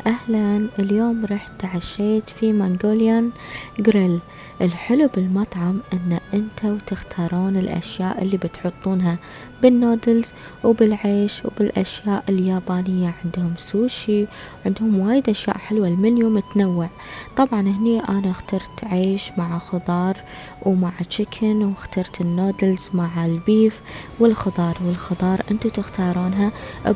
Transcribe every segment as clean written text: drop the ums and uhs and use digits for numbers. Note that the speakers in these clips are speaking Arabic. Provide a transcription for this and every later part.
أهلا، اليوم رحت تعشيت في منغوليان جريل. الحلو بالمطعم ان انتوا تختارون الاشياء اللي بتحطونها بالنودلز وبالعيش وبالاشياء اليابانية. عندهم سوشي، عندهم وايد اشياء حلوة، المنيو متنوع. طبعا هني انا اخترت عيش مع خضار ومع تشيكن، واخترت النودلز مع البيف والخضار انتوا تختارونها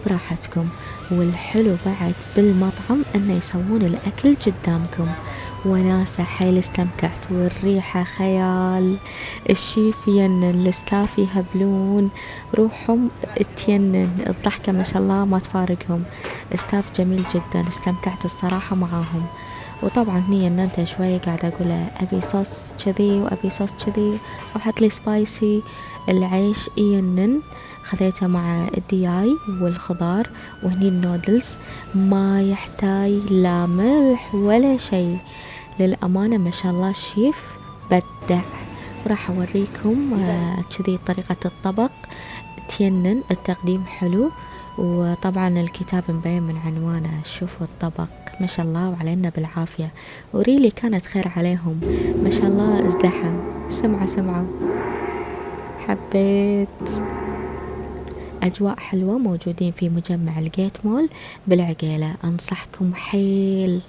براحتكم. والحلو بعد بالمطعم انه يسوون الاكل قدامكم، وناسة حيل استمتعت، والريحة خيال. الشيف ينن، الستاف يهبلون روحهم تينن، الضحكة ما شاء الله ما تفارقهم. ستاف جميل جدا، استمتعت الصراحة معاهم. وطبعا هني ان انت شوي قاعدة اقول له ابي صوص كذي وابي صوص كذي، وحط لي سبايسي. العيش ينن، خذيته مع الدياي والخضار. وهني النودلز ما يحتاج لا ملح ولا شي. للأمانة ما شاء الله الشيف بدع. وراح أوريكم كذي طريقة الطبق، تينن التقديم حلو. وطبعا الكتاب مبين من عنوانه. شوفوا الطبق ما شاء الله وعلينا بالعافية، وريلي كانت خير عليهم ما شاء الله. ازدحم، سمعة حبيت. أجواء حلوة، موجودين في مجمع الجيت مول بالعقيلة، أنصحكم حيل.